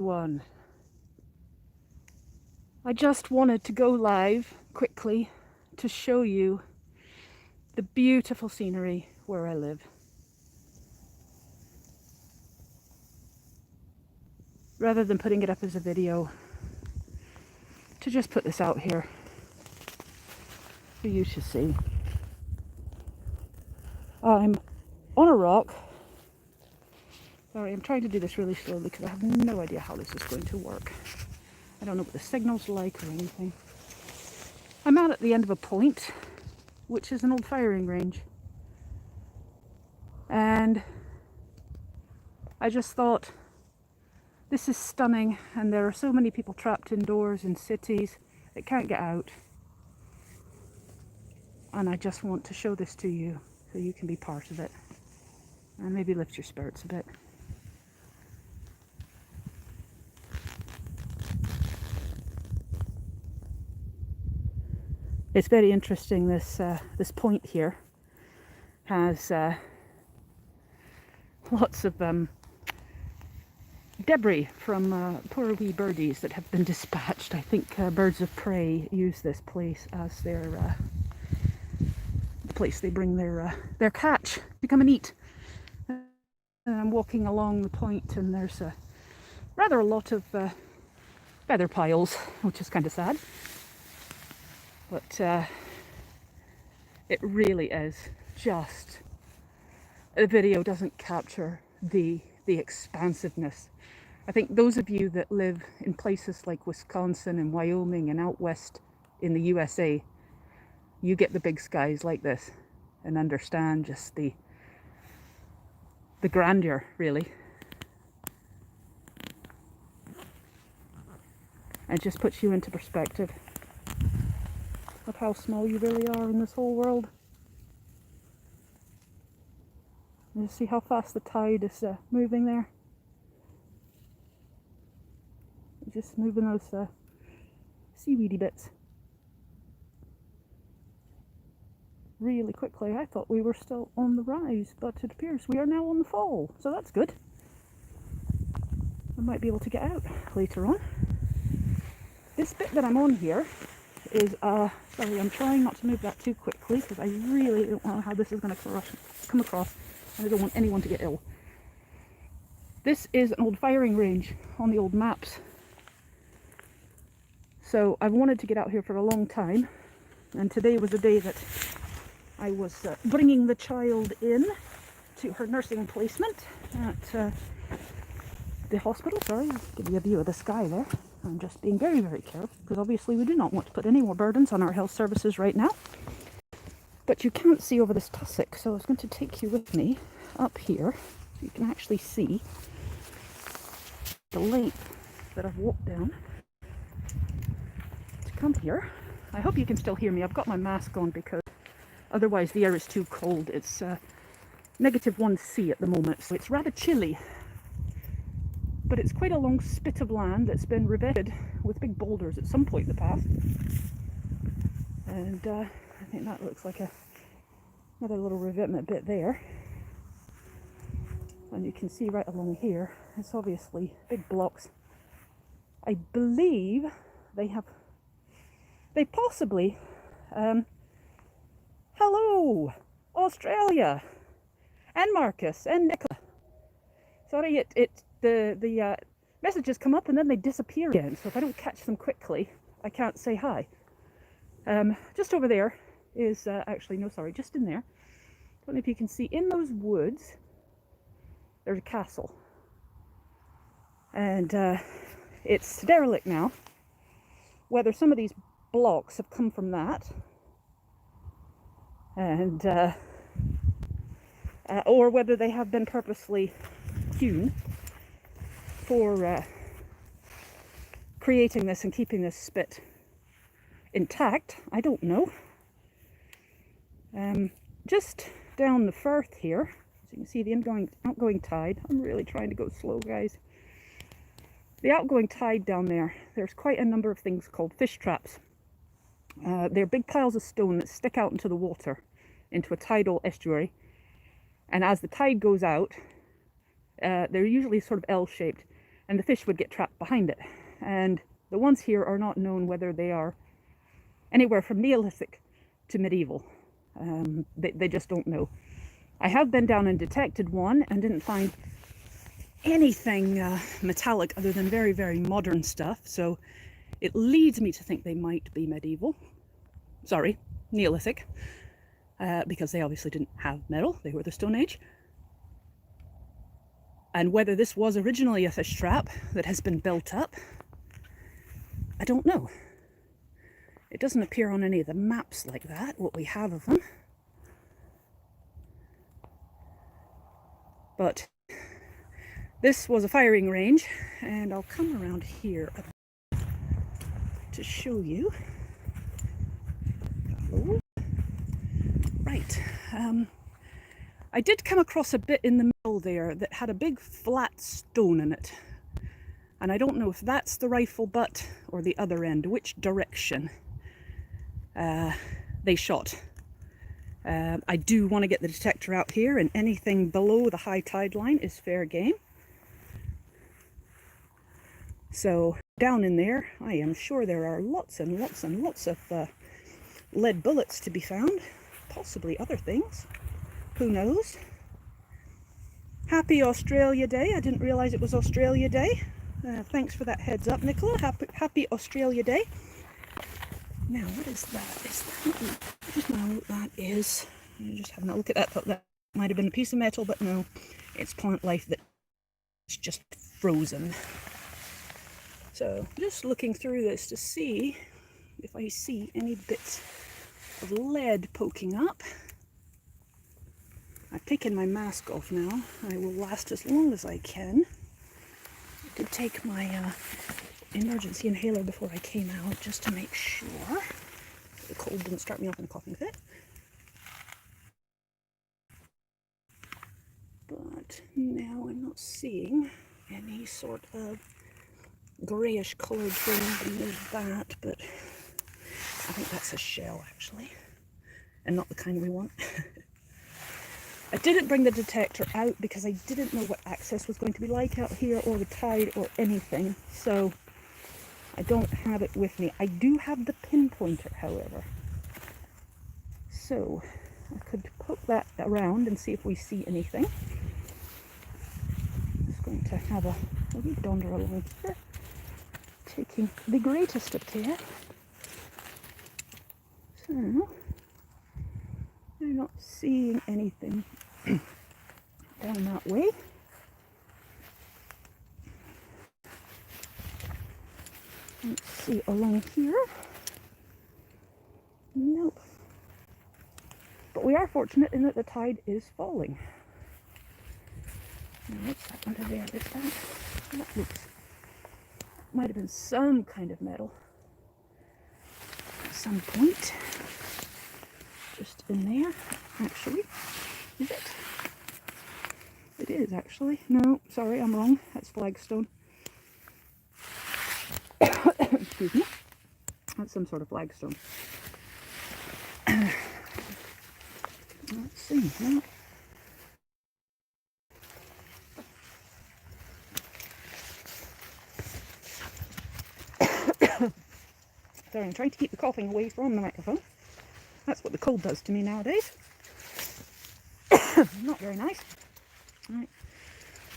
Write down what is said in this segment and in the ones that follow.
One. I just wanted to go live quickly to show you the beautiful scenery where I live. Rather than putting it up as a video, to just put this out here for you to see. I'm on a rock. Sorry, I'm trying to do this really slowly because I have no idea how this is going to work. I don't know what the signal's like or anything. I'm out at the end of a point, which is an old firing range. And I just thought, this is stunning, and there are so many people trapped indoors in cities that can't get out. And I just want to show this to you so you can be part of it and maybe lift your spirits a bit. It's very interesting, this point here has lots of debris from poor wee birdies that have been dispatched. I think birds of prey use this place as their the place they bring their catch to come and eat. And I'm walking along the point, and there's rather a lot of feather piles, which is kind of sad. But it really is just, the video doesn't capture the expansiveness. I think those of you that live in places like Wisconsin and Wyoming and out west in the USA, you get the big skies like this and understand just the grandeur, really. It just puts you into perspective of how small you really are in this whole world. You see how fast the tide is moving there? Just moving those seaweedy bits really quickly. I thought we were still on the rise, but it appears we are now on the fall, so that's good. I might be able to get out later on. This bit that I'm on here is, sorry, I'm trying not to move that too quickly because I really don't know how this is going to come across, and I don't want anyone to get ill. This is an old firing range on the old maps. So I've wanted to get out here for a long time, and today was a day that I was bringing the child in to her nursing placement at the hospital. Sorry, I'll give you a view of the sky there. I'm just being very, very careful because obviously we do not want to put any more burdens on our health services right now. But you can't see over this tussock, so I was going to take you with me up here so you can actually see the length that I've walked down to come here. I hope you can still hear me. I've got my mask on because otherwise the air is too cold. It's -1°C at the moment, so it's rather chilly. But it's quite a long spit of land that's been revetted with big boulders at some point in the past. And I think that looks like another little revetment bit there. And you can see right along here, it's obviously big blocks. I believe they possibly, hello, Australia, and Marcus, and Nicola. Sorry, the messages come up and then they disappear again, so if I don't catch them quickly, I can't say hi. Just over there is, actually, no, sorry, just in there. I don't know if you can see, in those woods, there's a castle. And it's derelict now. Whether some of these blocks have come from that, and or whether they have been purposely hewn for creating this and keeping this spit intact, I don't know. Just down the firth here, as you can see the outgoing tide. I'm really trying to go slow, guys. The outgoing tide down there, there's quite a number of things called fish traps. They're big piles of stone that stick out into the water, into a tidal estuary. And as the tide goes out, they're usually sort of L-shaped, and the fish would get trapped behind it. And the ones here are not known whether they are anywhere from Neolithic to medieval. They just don't know. I have been down and detected one and didn't find anything metallic other than very, very modern stuff. So it leads me to think they might be medieval. Sorry, Neolithic. Because they obviously didn't have metal. They were the Stone Age. And whether this was originally a fish trap that has been built up, I don't know. It doesn't appear on any of the maps like that, what we have of them. But this was a firing range, and I'll come around here to show you. Hello. Right. I did come across a bit in the middle there that had a big flat stone in it. And I don't know if that's the rifle butt or the other end, which direction they shot. I do want to get the detector out here, and anything below the high tide line is fair game. So down in there, I am sure there are lots and lots and lots of lead bullets to be found, possibly other things. Who knows? Happy Australia Day. I didn't realise it was Australia Day. Thanks for that heads up, Nicola. Happy Australia Day. Now, what is that? Is that? No, that is. I'm just having a look at that. Thought that might have been a piece of metal, but no, it's plant life that's just frozen. So, just looking through this to see if I see any bits of lead poking up. I've taken my mask off now. I will last as long as I can. I did take my emergency inhaler before I came out just to make sure the cold didn't start me off in a coughing fit. But now I'm not seeing any sort of greyish coloured thing. There's that, but I think that's a shell actually, and not the kind we want. I didn't bring the detector out because I didn't know what access was going to be like out here, or the tide, or anything. So I don't have it with me. I do have the pinpointer, however. So I could poke that around and see if we see anything. I'm just going to have a wee donder along here, taking the greatest of care. So I'm not seeing anything down that way. Let's see along here. Nope. But we are fortunate in that the tide is falling. Now, what's that under there? Is that looks, might have been some kind of metal at some point. Just in there, actually. Is it? It is actually. No, sorry, I'm wrong. That's flagstone. Excuse me. That's some sort of flagstone. Let's see. No. Sorry, I'm trying to keep the coughing away from the microphone. That's what the cold does to me nowadays. Not very nice. Right.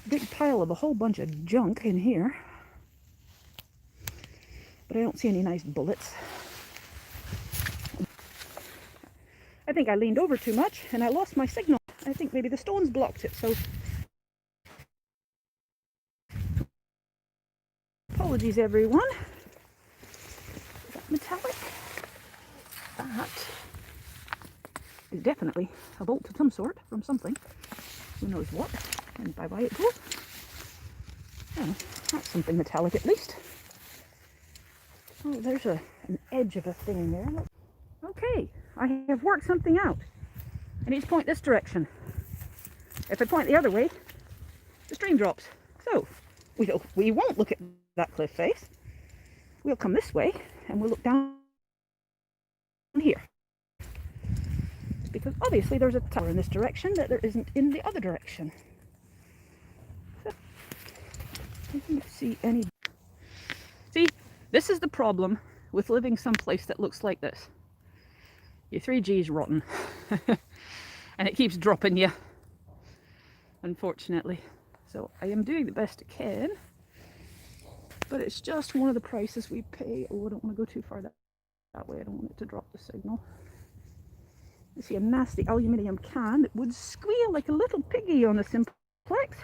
Big pile of a whole bunch of junk in here. But I don't see any nice bullets. I think I leaned over too much and I lost my signal. I think maybe the stones blocked it, so apologies everyone. Is that metallic? That is definitely a bolt of some sort from something. Who knows what? And bye-bye it goes. Oh, that's something metallic at least. Oh, there's an edge of a thing there. Okay, I have worked something out. I need to point this direction. If I point the other way, the stream drops. So, we won't look at that cliff face. We'll come this way and we'll look down here. Because obviously there's a tower in this direction that there isn't in the other direction. So, I didn't see any. See, this is the problem with living someplace that looks like this. Your 3G's rotten. And it keeps dropping you, unfortunately. So I am doing the best I can. But it's just one of the prices we pay. Oh, I don't want to go too far that way. I don't want it to drop the signal. You see a nasty aluminium can that would squeal like a little piggy on a simplex.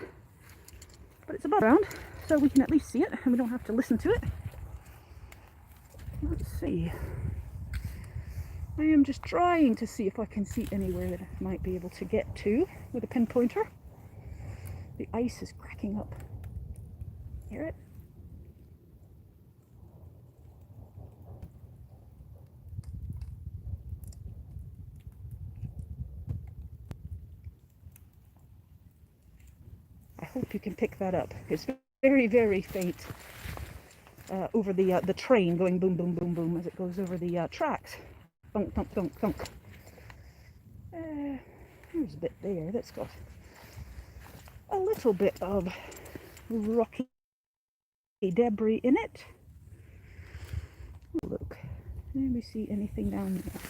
But it's above ground, so we can at least see it and we don't have to listen to it. Let's see. I am just trying to see if I can see anywhere that I might be able to get to with a pinpointer. The ice is cracking up. Hear it? I hope you can pick that up. It's very, very faint over the train going boom, boom, boom, boom as it goes over the tracks. Thunk, thunk, thunk, thunk. There's a bit there that's got a little bit of rocky debris in it. Oh, look, let me see anything down there.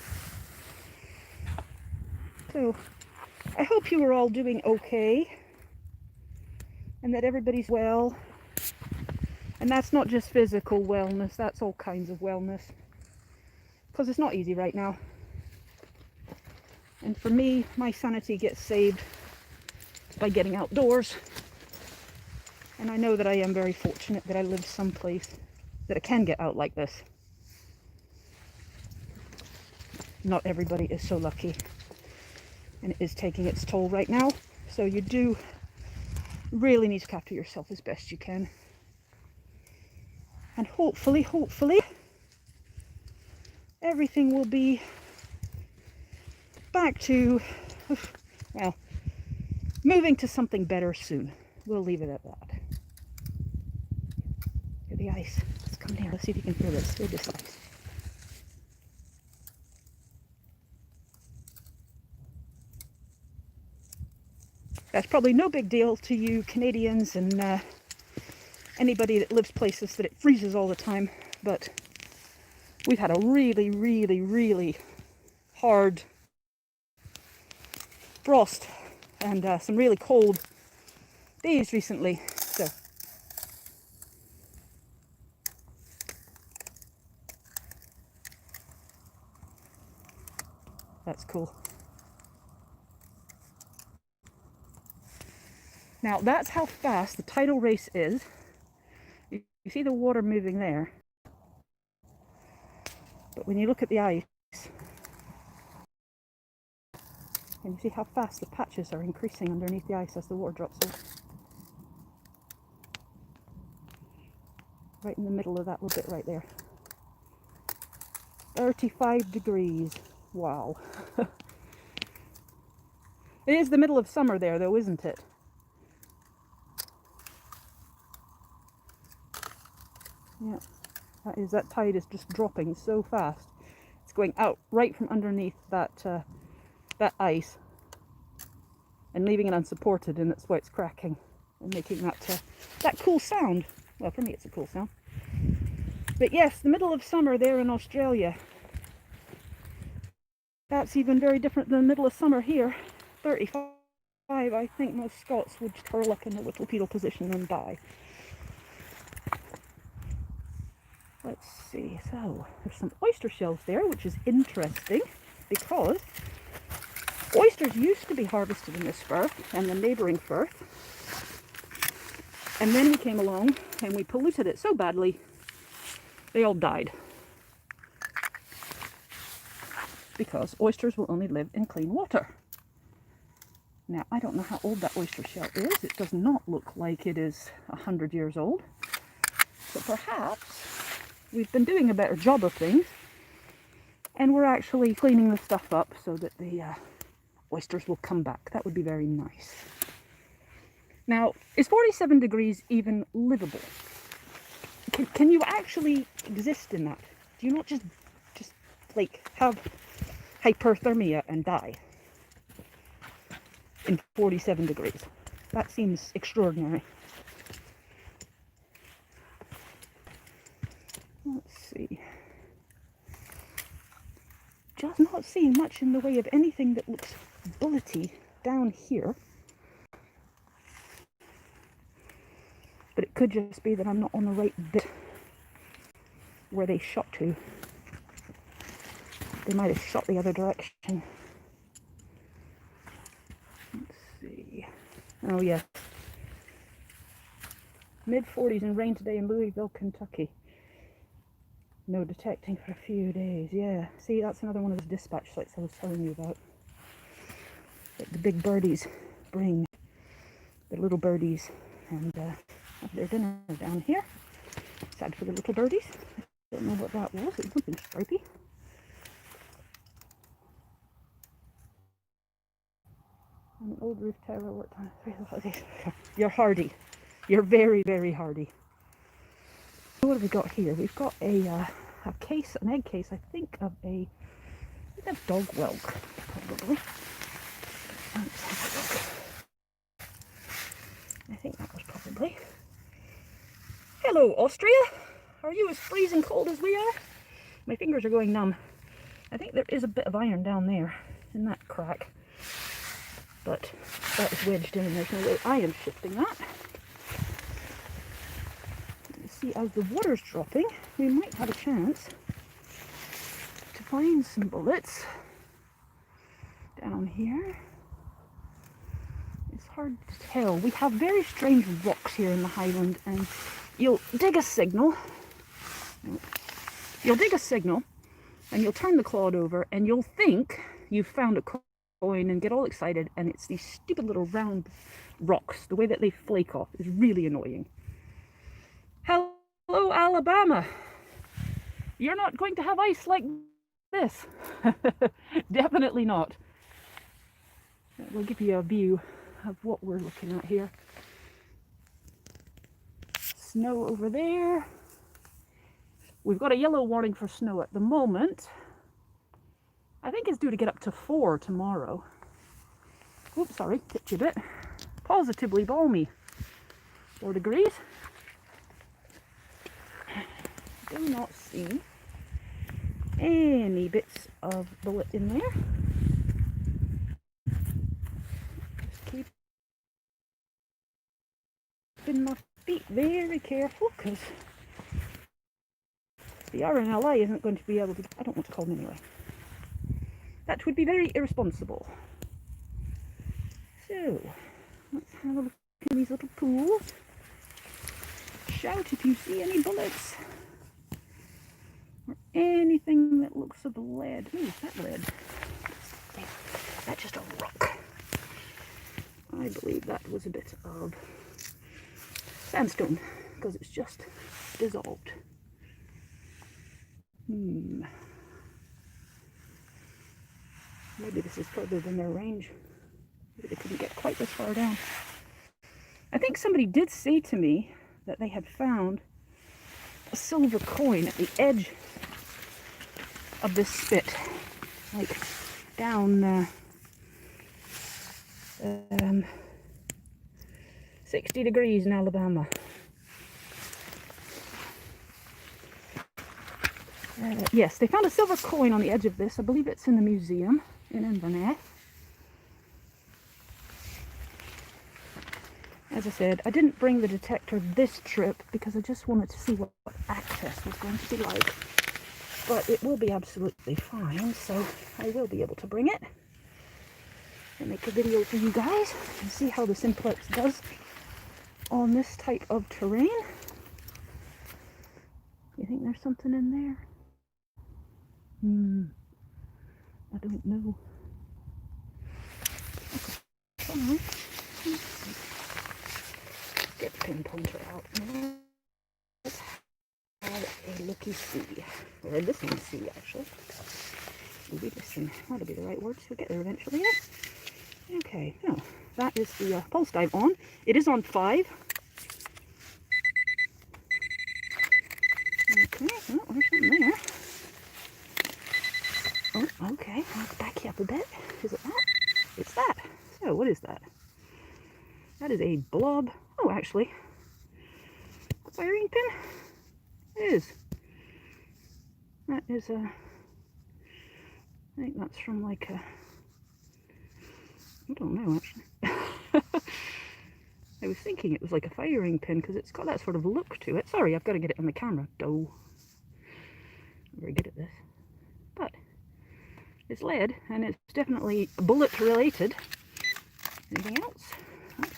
So, I hope you are all doing okay and that everybody's well. And that's not just physical wellness, that's all kinds of wellness. Because it's not easy right now. And for me, my sanity gets saved by getting outdoors. And I know that I am very fortunate that I live someplace that I can get out like this. Not everybody is so lucky. And it is taking its toll right now. So you do really need to look after yourself as best you can. And hopefully, everything will be back to, well, moving to something better soon. We'll leave it at that. Hear the ice. Let's come down. Let's see if you can hear this. Hear this ice. That's probably no big deal to you Canadians and anybody that lives places that it freezes all the time, but we've had a really, really, really hard frost and some really cold days recently. So that's cool. Now that's how fast the tidal race is. You see the water moving there. But when you look at the ice, and you see how fast the patches are increasing underneath the ice as the water drops over. Right in the middle of that little bit right there. 35 degrees. Wow. It is the middle of summer there though, isn't it? Yeah. That tide is just dropping so fast. It's going out right from underneath that that ice and leaving it unsupported, and that's why it's cracking and making that cool sound. Well, for me it's a cool sound. But yes, the middle of summer there in Australia. That's even very different than the middle of summer here. 35. I think most Scots would curl up in a little fetal position and die. Let's see, so there's some oyster shells there, which is interesting because oysters used to be harvested in this firth and the neighbouring firth, and then we came along and we polluted it so badly they all died, because oysters will only live in clean water. Now I don't know how old that oyster shell is. It does not look like it is 100 years old, but perhaps we've been doing a better job of things and we're actually cleaning the stuff up so that the oysters will come back. That would be very nice. Now, is 47 degrees even livable? Can you actually exist in that? Do you not just like have hyperthermia and die in 47 degrees? That seems extraordinary. Let's see. Just not seeing much in the way of anything that looks bullety down here. But it could just be that I'm not on the right bit where they shot to. They might have shot the other direction. Let's see. Oh yeah. Mid-40s and rain today in Louisville, Kentucky. No detecting for a few days. Yeah. See, that's another one of those dispatch sites I was telling you about. That the big birdies bring. The little birdies. And have their dinner down here. Sad for the little birdies. Don't know what that was. It was something stripy. An old roof tower worked on 3 days. You're hardy. You're very, very hardy. What have we got here? We've got a case, an egg case, I think, of a dog whelk, probably. Let's have a look. I think that was probably. Hello, Austria. Are you as freezing cold as we are? My fingers are going numb. I think there is a bit of iron down there in that crack. But that is wedged in and there's no way I am shifting that. You see, as the water's dropping, we might have a chance to find some bullets down here. It's hard to tell. We have very strange rocks here in the Highland, and you'll dig a signal. You'll dig a signal, and you'll turn the clod over, and you'll think you've found a coin and get all excited, and it's these stupid little round rocks. The way that they flake off is really annoying. Hello, Alabama. You're not going to have ice like this. Definitely not. We'll give you a view of what we're looking at here. Snow over there. We've got a yellow warning for snow at the moment. I think it's due to get up to 4 tomorrow. Oops, sorry, tipped you a bit. Positively balmy. 4 degrees. Do not see any bits of bullet in there. Just keeping my feet very careful, because the RNLI isn't going to be able to. I don't want to call them anyway. That would be very irresponsible. So, let's have a look at these little pools. Shout if you see any bullets. Or anything that looks of lead. Ooh, is that lead? That's just a rock. I believe that was a bit of sandstone, because it's just dissolved. Maybe this is further than their range. Maybe they couldn't get quite this far down. I think somebody did say to me that they had found a silver coin at the edge of this spit, like down 60 degrees in Alabama. Yes, they found a silver coin on the edge of this. I believe it's in the museum in Inverness. As I said, I didn't bring the detector this trip because I just wanted to see what access was going to be like. But it will be absolutely fine, so I will be able to bring it and make a video for you guys and see how the Simplex does on this type of terrain. You think there's something in there? I don't know. Okay. Get the pin pointer out. Let's have a looky see. Or a listen see, actually. Maybe listen. That'll be the right words. We'll get there eventually. Yeah? Okay. No, that is the pulse dive on. It is on 5. Okay. Oh, there's something there. Oh, okay. I'll back you up a bit. Is it that? It's that. So, what is that? That is a blob. Oh, actually, wiring pin. It is. That is a, I think that's from like a, I don't know actually. I was thinking it was like a firing pin because it's got that sort of look to it. Sorry, I've got to get it on the camera. Doh. I'm very good at this. But it's lead and it's definitely bullet related. Anything else? There's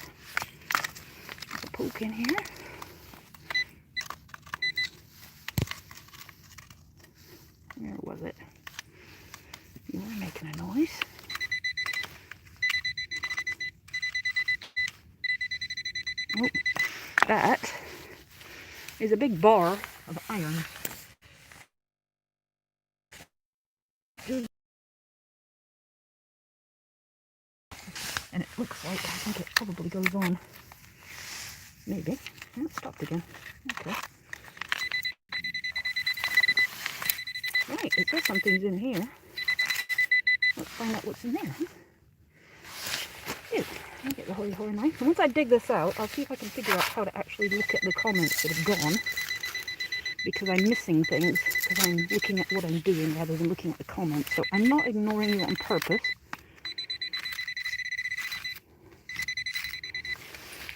a poke in here. Where was it? You were making a noise. Oh, that is a big bar of iron. And it looks like, I think it probably goes on. Maybe. Oh, it stopped again. Okay. Right, it says something's in here. Let's find out what's in there. Ew, I'll get the holy knife. And once I dig this out, I'll see if I can figure out how to actually look at the comments that have gone. Because I'm missing things, because I'm looking at what I'm doing rather than looking at the comments. So I'm not ignoring you on purpose.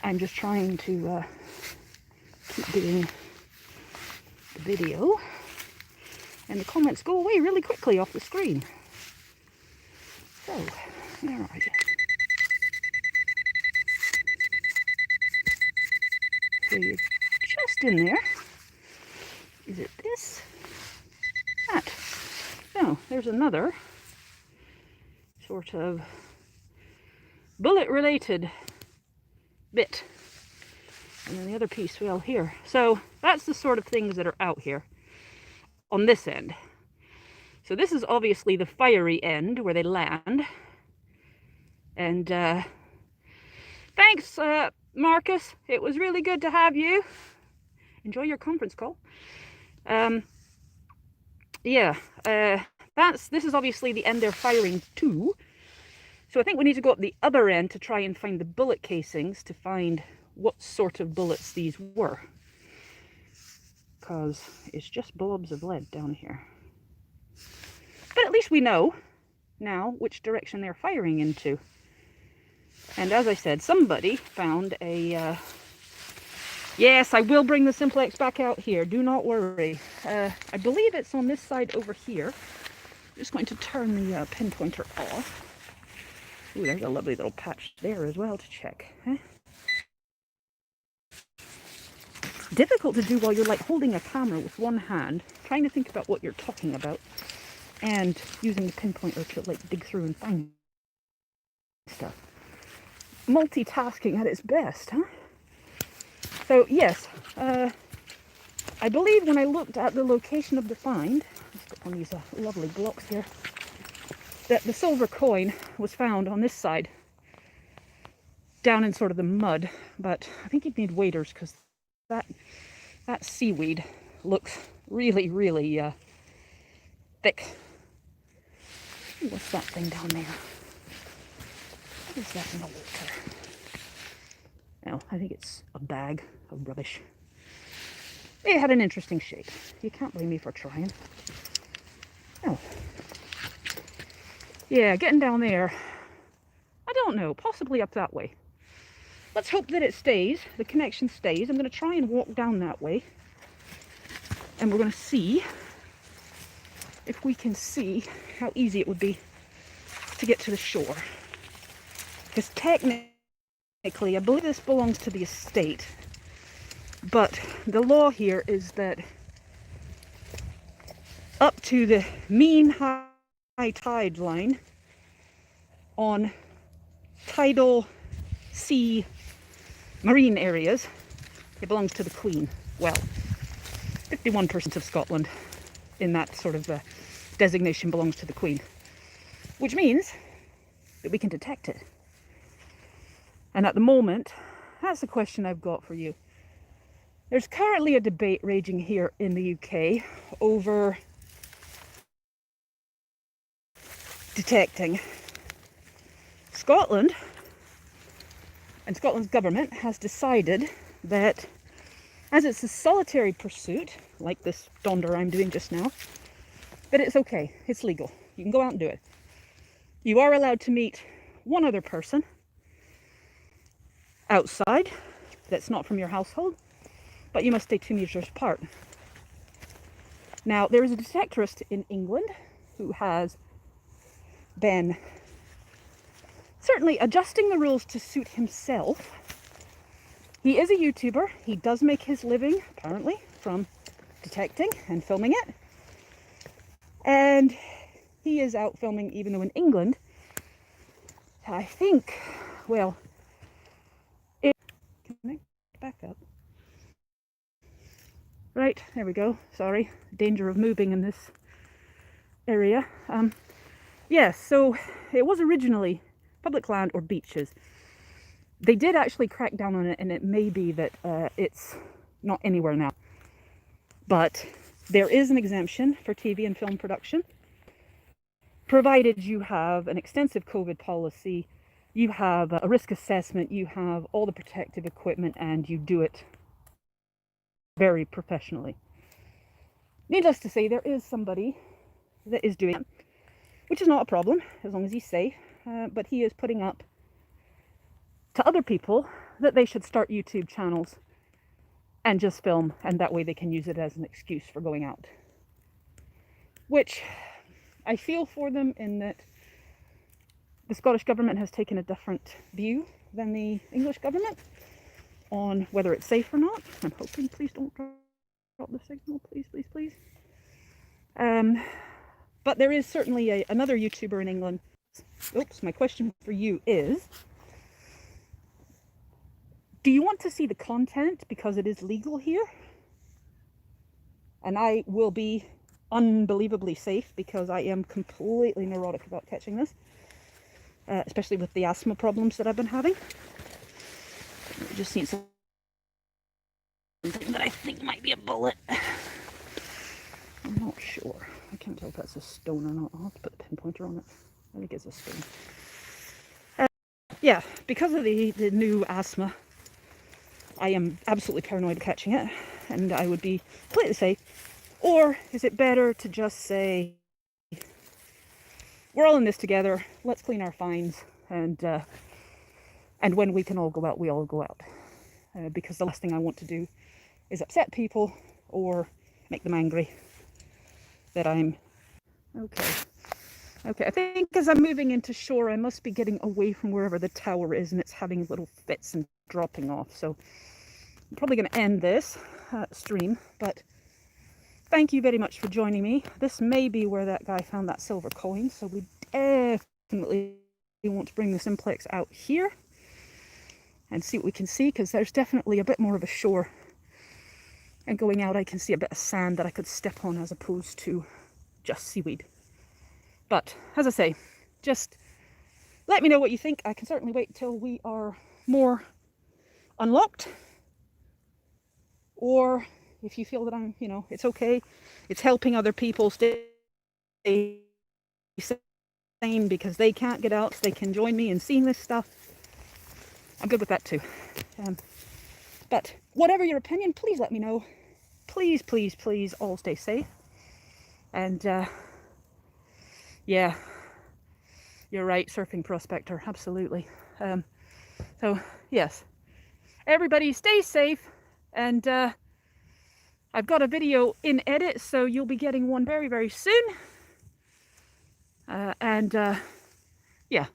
I'm just trying to keep doing the video. And the comments go away really quickly off the screen. So, where are you? So you're just in there. Is it this? That. No, there's another sort of bullet-related bit. And then the other piece, well, here. So that's the sort of things that are out here on this end. So this is obviously the fiery end where they land. And thanks, Marcus. It was really good to have you. Enjoy your conference call. Yeah, this is obviously the end they're firing to. So I think we need to go up the other end to try and find the bullet casings to find what sort of bullets these were. Because it's just blobs of lead down here. But at least we know now which direction they're firing into. And as I said, somebody found a... Yes, I will bring the Simplex back out here. Do not worry. I believe it's on this side over here. I'm just going to turn the pinpointer off. Ooh, there's a lovely little patch there as well to check. Huh? Difficult to do while you're like holding a camera with one hand, trying to think about what you're talking about, and using the pinpointer to like dig through and find stuff. Multitasking at its best, huh? So yes, I believe when I looked at the location of the find, let's put one of these lovely blocks here, that the silver coin was found on this side, down in sort of the mud. But I think you'd need waders because that seaweed looks really, really thick. Ooh, what's that thing down there? What is that in the water? Oh, I think it's a bag of rubbish. It had an interesting shape. You can't blame me for trying. Oh. Yeah, getting down there. I don't know, possibly up that way. Let's hope that it stays, the connection stays. I'm going to try and walk down that way. And we're going to see if we can see how easy it would be to get to the shore. Because technically, I believe this belongs to the estate, but the law here is that up to the mean high tide line on tidal sea marine areas, it belongs to the Queen. Well, 51% of Scotland in that sort of designation belongs to the Queen, which means that we can detect it. And at the moment, that's the question I've got for you. There's currently a debate raging here in the UK over detecting. Scotland and Scotland's government has decided that as it's a solitary pursuit, like this donder I'm doing just now, But it's okay. It's legal. You can go out and do it. You are allowed to meet one other person outside that's not from your household, but you must stay 2 meters apart. Now, there is a detectorist in England who has been certainly adjusting the rules to suit himself. He is a YouTuber. He does make his living, apparently, from detecting and filming it. And he is out filming, even though in England, I think, well, can I back up? Right, there we go. Sorry, danger of moving in this area. Yes, so it was originally public land or beaches. They did actually crack down on it, and it may be that it's not anywhere now. But there is an exemption for TV and film production, provided you have an extensive COVID policy, you have a risk assessment, you have all the protective equipment, and you do it very professionally. Needless to say, there is somebody that is doing it, which is not a problem as long as he's safe, but he is putting up to other people that they should start YouTube channels and just film, and that way they can use it as an excuse for going out. Which I feel for them in that the Scottish government has taken a different view than the English government on whether it's safe or not. I'm hoping, please don't drop the signal, please, please, please. But there is certainly another YouTuber in England. Oops, my question for you is, do you want to see the content because it is legal here? And I will be unbelievably safe because I am completely neurotic about catching this, especially with the asthma problems that I've been having. I just need something that I think might be a bullet. I'm not sure. I can't tell if that's a stone or not. I'll have to put the pinpointer on it. I think it's a stone. Yeah, because of the new asthma, I am absolutely paranoid of catching it, and I would be completely safe. Or is it better to just say, we're all in this together, let's clean our fines, and when we can all go out, we all go out. Because the last thing I want to do is upset people or make them angry that I'm... Okay, I think as I'm moving into shore, I must be getting away from wherever the tower is, and it's having little fits and dropping off. So I'm probably going to end this stream, but thank you very much for joining me. This may be where that guy found that silver coin, so we definitely want to bring the simplex out here and see what we can see, because there's definitely a bit more of a shore. And going out, I can see a bit of sand that I could step on as opposed to just seaweed. But, as I say, just let me know what you think. I can certainly wait till we are more unlocked. Or if you feel that I'm, it's okay. It's helping other people stay sane because they can't get out, so they can join me in seeing this stuff. I'm good with that too. But whatever your opinion, please let me know. Please, please, please all stay safe. And yeah, you're right, surfing prospector, absolutely. So yes, everybody stay safe, and I've got a video in edit, so you'll be getting one very, very soon. Yeah.